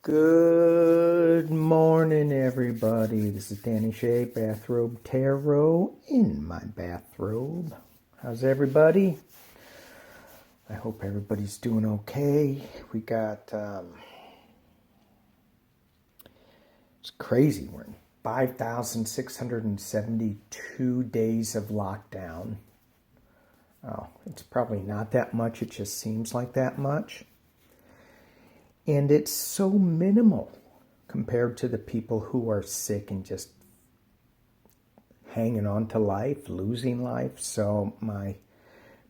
Good morning, everybody. This is Danny Shea, Bathrobe Tarot, in my bathrobe. How's everybody? I hope everybody's doing okay. We got, it's crazy. We're in 5,672 days of lockdown. Oh, it's probably not that much. It just seems like that much. And it's so minimal compared to the people who are sick and just hanging on to life, losing life. So my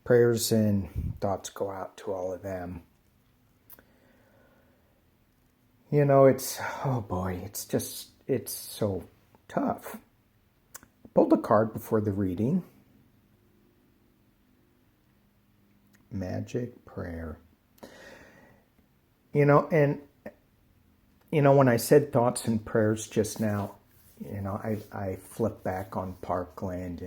prayers and thoughts go out to all of them. You know, it's so tough. I pulled a card before the reading. Magic prayer. When I said thoughts and prayers just now, I flipped back on Parkland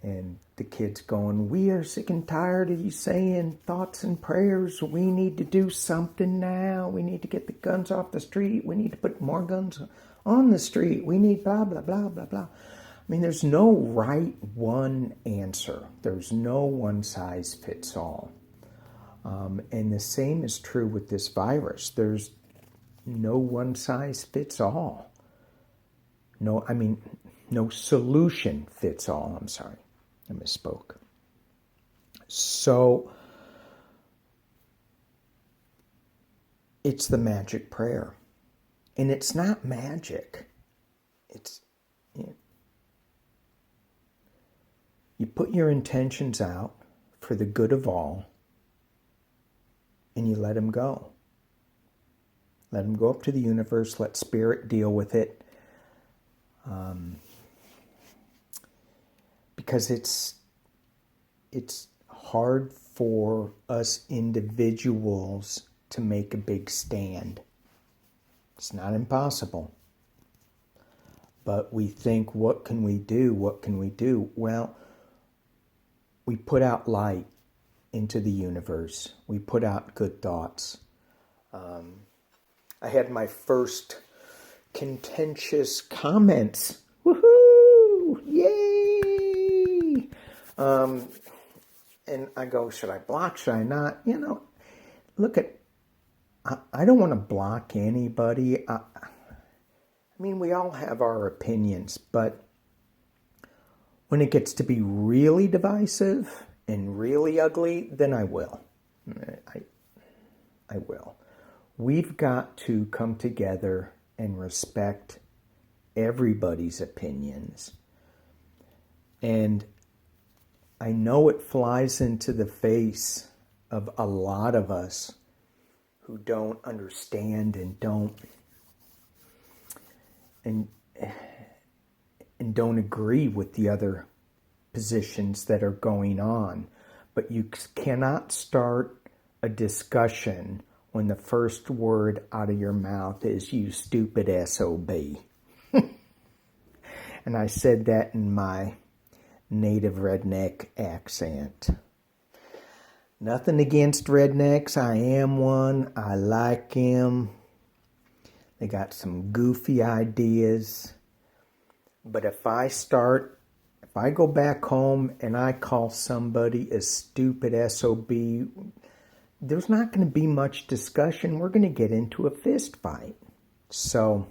and the kids going, "We are sick and tired of you saying thoughts and prayers. We need to do something now. We need to get the guns off the street. We need to put more guns on the street. We need blah, blah, blah, blah, blah." I mean, there's no right one answer. There's no one size fits all. And the same is true with this virus. There's no one size fits all. No solution fits all. I'm sorry, I misspoke. So it's the magic prayer. And it's not magic. You put your intentions out for the good of all, and you let them go. Let them go up to the universe. Let spirit deal with it. Because it's hard for us individuals to make a big stand. It's not impossible. But we think, what can we do? What can we do? Well, we put out light into the universe. We put out good thoughts. I had my first contentious comments. Woohoo! Yay! And I go, should I block? Should I not? Look I don't want to block anybody. I mean, we all have our opinions, but when it gets to be really divisive and really ugly, then I will. I will. We've got to come together and respect everybody's opinions. And I know it flies into the face of a lot of us who don't understand and don't agree with the other positions that are going on. But you cannot start a discussion when the first word out of your mouth is, "You stupid SOB." And I said that in my native redneck accent. Nothing against rednecks. I am one. I like them. They got some goofy ideas. But if I go back home and I call somebody a stupid SOB, there's not going to be much discussion. We're going to get into a fist fight. So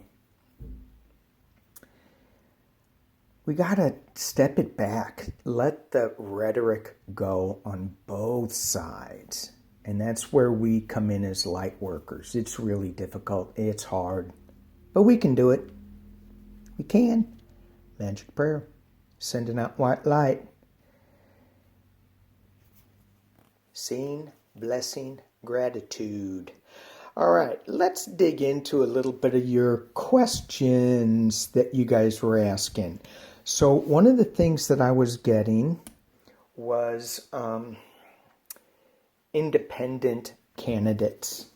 we got to step it back. Let the rhetoric go on both sides. And that's where we come in as light workers. It's really difficult. It's hard. But we can do it. We can. Magic prayer. Sending out white light. Seeing, blessing, gratitude. All right, let's dig into a little bit of your questions that you guys were asking. So one of the things that I was getting was independent candidates.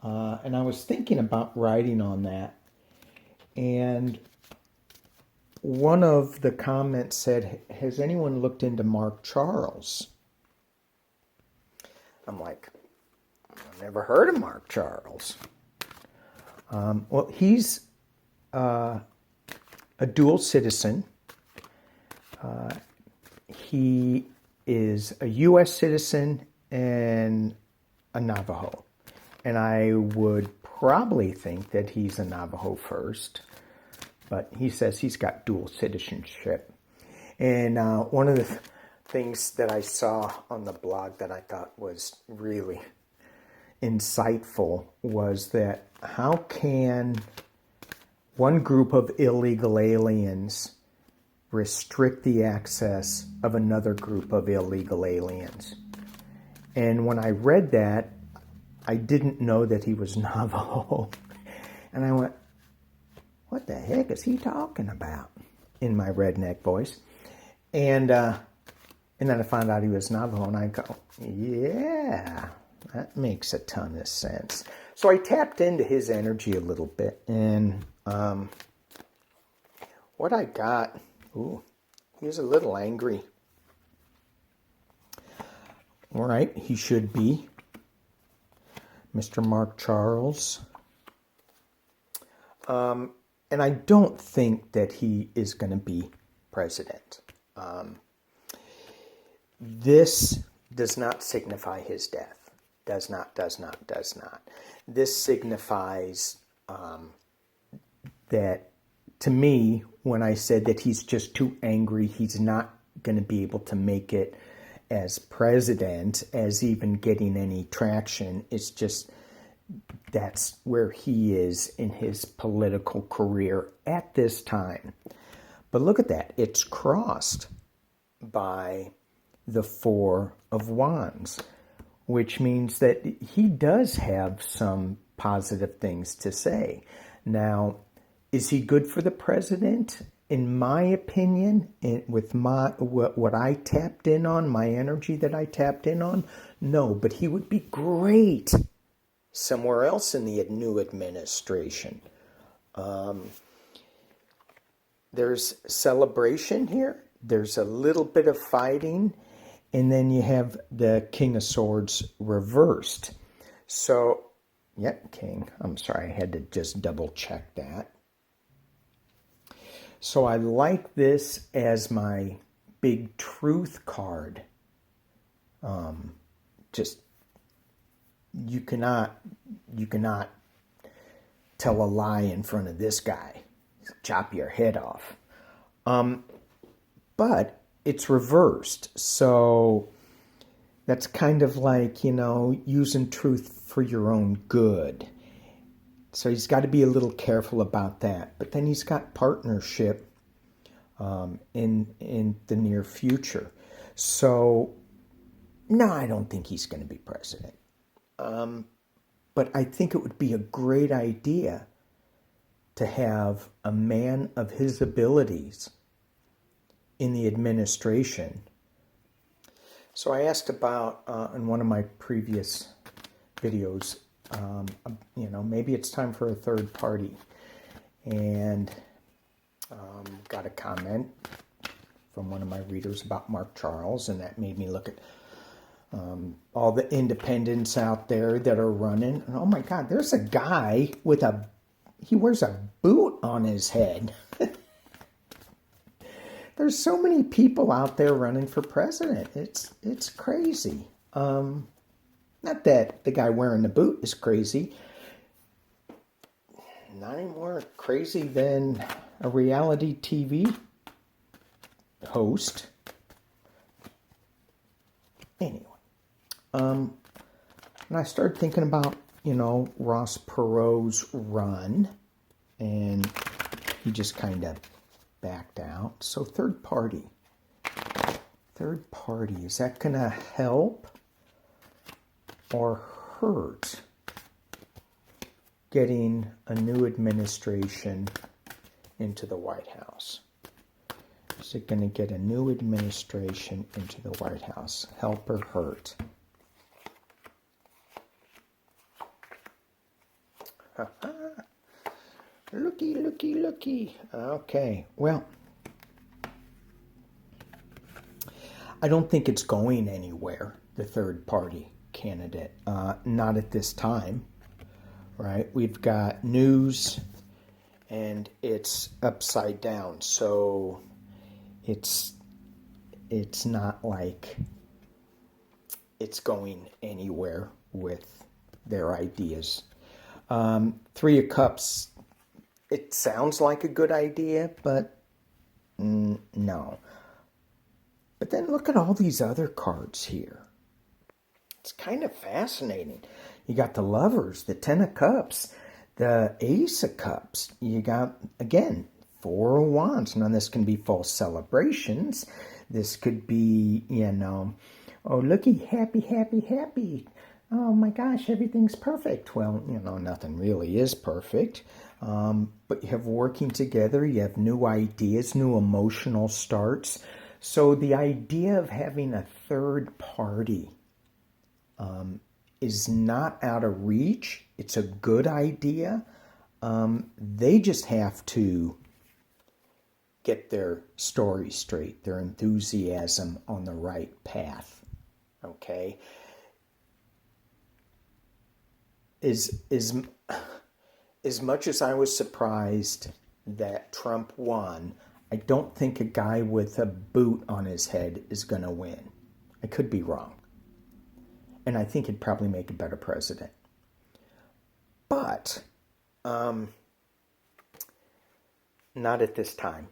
And I was thinking about writing on that. And one of the comments said, "Has anyone looked into Mark Charles?" I'm like, I've never heard of Mark Charles. Well, he's a dual citizen. He is a U.S. citizen and a Navajo. And I would probably think that he's a Navajo first, but he says he's got dual citizenship. And one of the things that I saw on the blog that I thought was really insightful was that how can one group of illegal aliens restrict the access of another group of illegal aliens? And when I read that, I didn't know that he was Navajo. And I went, what the heck is he talking about? In my redneck voice. And then I found out he was Navajo, and I go, yeah, that makes a ton of sense. So I tapped into his energy a little bit, and what I got, he was a little angry. All right, he should be. Mr. Mark Charles. And I don't think that he is going to be president. This does not signify his death. Does not. This signifies that, to me, when I said that he's just too angry, he's not going to be able to make it as president, as even getting any traction. It's just that's where he is in his political career at this time. But look at that. It's crossed by the Four of Wands, which means that he does have some positive things to say. Now, is he good for the president? In my opinion, with what I tapped in on, my energy that I tapped in on, no, but he would be great somewhere else in the new administration. There's celebration here. There's a little bit of fighting. And then you have the King of Swords reversed. So, King. I'm sorry, I had to just double check that. So I like this as my big truth card. You cannot tell a lie in front of this guy. Chop your head off. But it's reversed. So that's kind of like, using truth for your own good. So he's got to be a little careful about that. But then he's got partnership in the near future. So, no, I don't think he's going to be president. But I think it would be a great idea to have a man of his abilities in the administration. So I asked about, in one of my previous videos, maybe it's time for a third party. And got a comment from one of my readers about Mark Charles, and that made me look at all the independents out there that are running. And oh my God, there's a guy he wears a boot on his head. There's so many people out there running for president. It's crazy. Not that the guy wearing the boot is crazy. Not any more crazy than a reality TV host. Anyway. And I started thinking about, Ross Perot's run. And he just kind of backed out. So third party. Is that going to help or hurt getting a new administration into the White House? Is it going to get a new administration into the White House? Help or hurt? Looky. Okay, well, I don't think it's going anywhere, the third party candidate. Not at this time. right? We've got news, and it's upside down, so it's not like it's going anywhere with their ideas. Three of Cups, it sounds like a good idea, but no. But then look at all these other cards here. It's kind of fascinating. You got the Lovers, the Ten of Cups, the Ace of Cups. You got, again, Four of Wands. Now, this can be false celebrations. This could be, oh, looky, happy, happy, happy. Oh, my gosh, everything's perfect. Well, nothing really is perfect. But you have working together. You have new ideas, new emotional starts. So the idea of having a third party is not out of reach. It's a good idea. They just have to get their story straight, their enthusiasm on the right path. Okay? As much as I was surprised that Trump won, I don't think a guy with a boot on his head is going to win. I could be wrong. And I think he'd probably make a better president. But not at this time.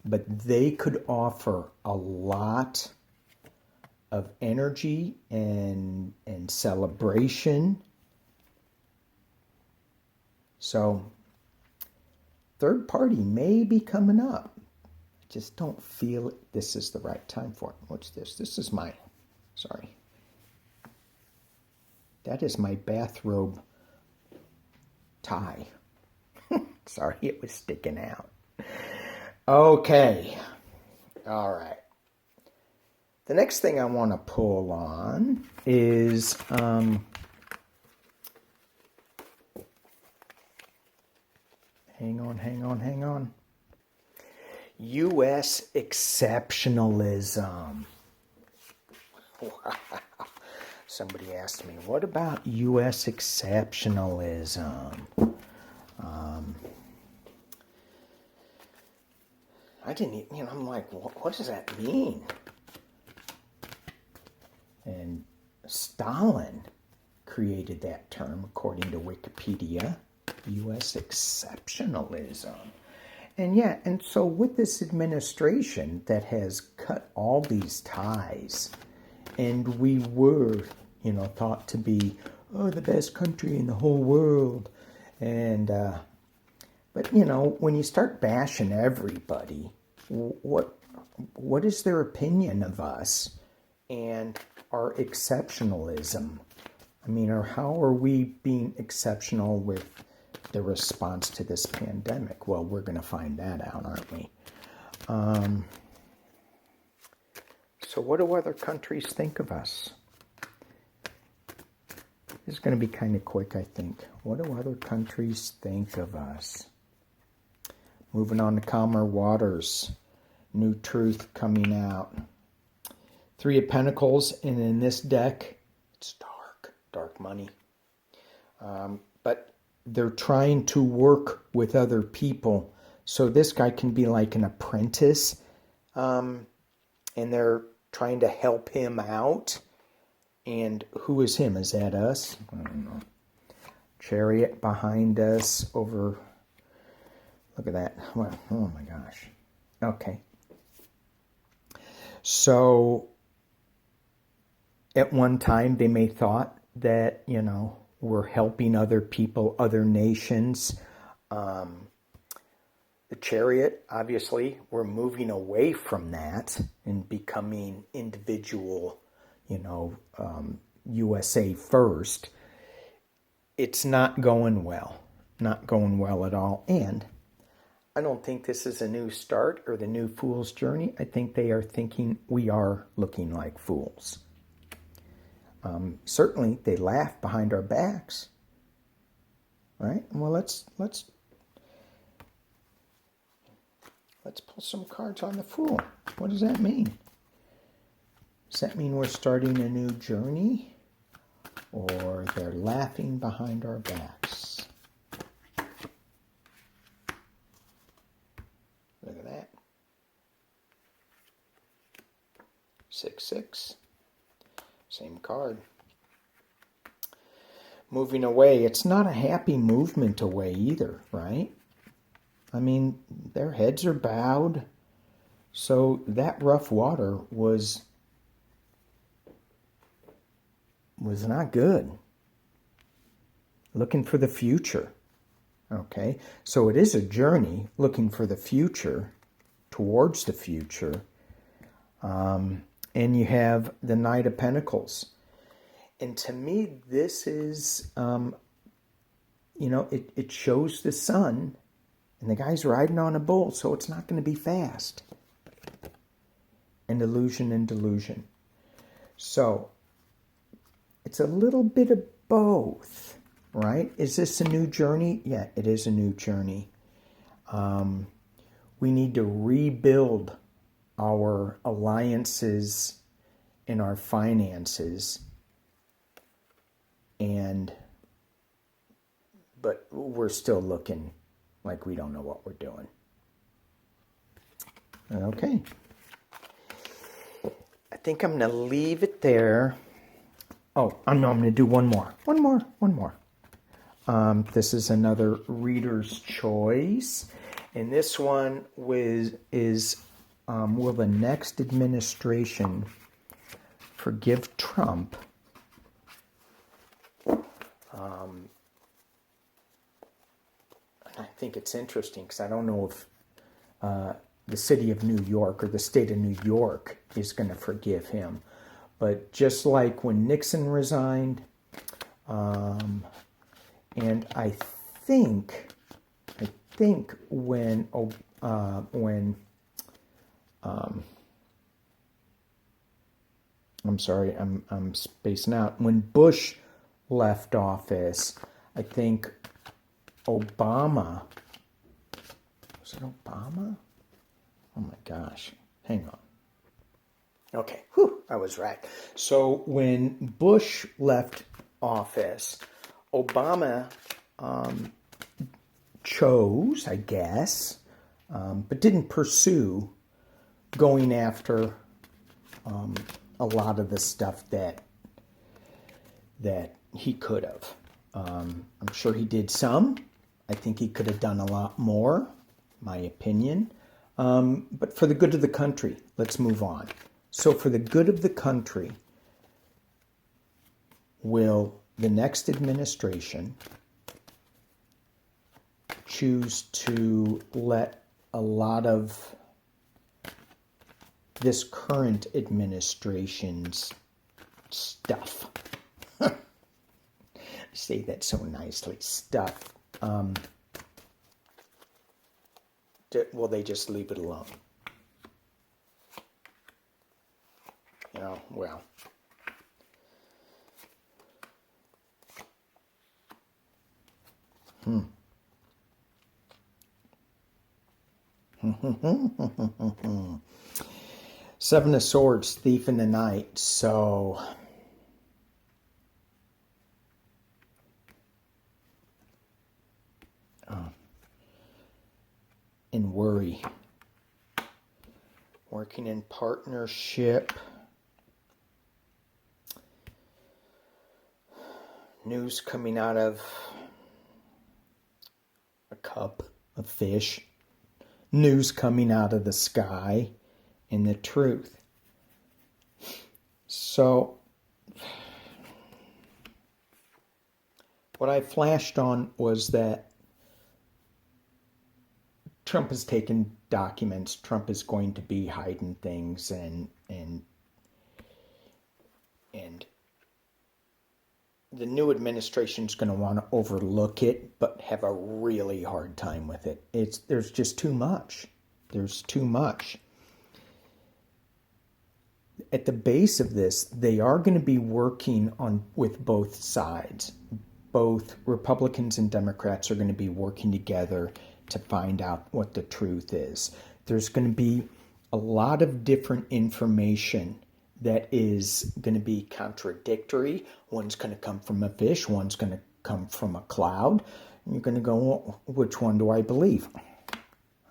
But they could offer a lot of energy and celebration. So, third party may be coming up. I just don't feel this is the right time for it. What's this? This is my, sorry. That is my bathrobe tie. Sorry, it was sticking out. Okay. All right. The next thing I want to pull on is hang on. U.S. exceptionalism. Wow. Somebody asked me, what about U.S. exceptionalism? I didn't even, I'm like, what does that mean? And Stalin created that term, according to Wikipedia, U.S. exceptionalism. And so with this administration that has cut all these ties, and we were, thought to be, the best country in the whole world, and, but, when you start bashing everybody, what is their opinion of us and our exceptionalism? I mean, or how are we being exceptional with the response to this pandemic? Well, we're going to find that out, aren't we? So what do other countries think of us? This is going to be kind of quick, I think. What do other countries think of us? Moving on to calmer waters. New truth coming out. Three of Pentacles, and in this deck, it's dark money. But they're trying to work with other people. So this guy can be like an apprentice, and they're trying to help him out. And who is him? Is that us? I don't know. Chariot behind us over... Look at that. Well, oh my gosh. Okay. So, at one time, they may thought that, we're helping other people, other nations. The Chariot, obviously, we're moving away from that and becoming individual, USA first. It's not going well. Not going well at all. And I don't think this is a new start or the new fool's journey. I think they are thinking we are looking like fools. Certainly, they laugh behind our backs, right? Well, let's pull some cards on the Fool. What does that mean? Does that mean we're starting a new journey? or they're laughing behind our backs. Look at that. 6-6. Same card. Moving away. It's not a happy movement away either, right? I mean, their heads are bowed. So that rough water was not good. Looking for the future. Okay, so it is a journey looking for the future, towards the future. And you have the Knight of Pentacles. And to me, this is, it shows the sun, and the guy's riding on a bull, so it's not going to be fast. And illusion and delusion. So, it's a little bit of both, right? Is this a new journey? Yeah, it is a new journey. We need to rebuild our alliances in our finances, but we're still looking like we don't know what we're doing. Okay. I think I'm going to leave it there. Oh, I'm going to do one more. This is another reader's choice. And this one is will the next administration forgive Trump? And I think it's interesting because I don't know if the city of New York or the state of New York is going to forgive him. But just like when Nixon resigned, and I think when I'm sorry, I'm spacing out. When Bush left office, I think Obama. Was it Obama? Oh my gosh. Hang on. Okay. I was right. So when Bush left office, Obama chose, I guess, but didn't pursue going after a lot of the stuff that he could have. I'm sure he did some. I think he could have done a lot more, my opinion. But for the good of the country, let's move on. So for the good of the country, will the next administration choose to let a lot of this current administration's stuff, I say that so nicely, stuff, will they just leave it alone? Well. Seven of Swords, Thief in the Night. So, in worry. Working in partnership. News coming out of a cup of fish. News coming out of the sky. And the truth. So, what I flashed on was that Trump has taken documents. Trump is going to be hiding things, and the new administration is going to want to overlook it, but have a really hard time with it. There's just too much. There's too much. At the base of this, they are going to be working with both sides. Both Republicans and Democrats are going to be working together to find out what the truth is. There's going to be a lot of different information that is going to be contradictory. One's going to come from a fish, one's going to come from a cloud. And you're going to go, well, which one do I believe?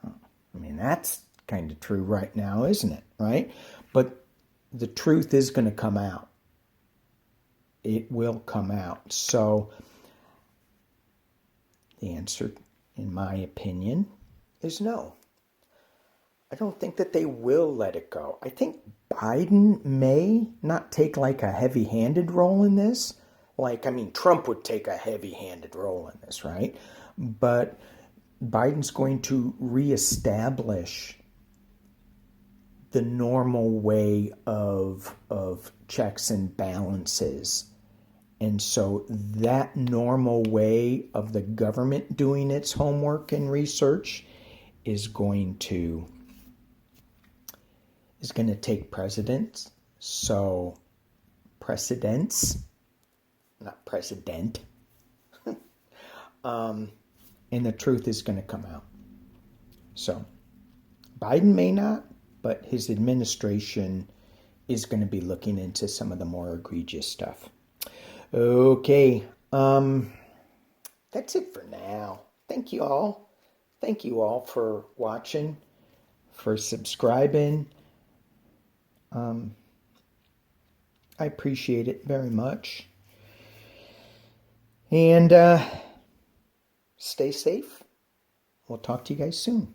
I mean, that's kind of true right now, isn't it? Right? But the truth is going to come out. It will come out. So the answer, in my opinion, is no. I don't think that they will let it go. I think Biden may not take like a heavy-handed role in this. Trump would take a heavy-handed role in this, right? But Biden's going to reestablish the normal way of checks and balances. And so that normal way of the government doing its homework and research is going to take precedence. So precedence, not president. And the truth is going to come out. So Biden may not, but his administration is going to be looking into some of the more egregious stuff. Okay, that's it for now. Thank you all. Thank you all for watching, for subscribing. I appreciate it very much. And stay safe. We'll talk to you guys soon.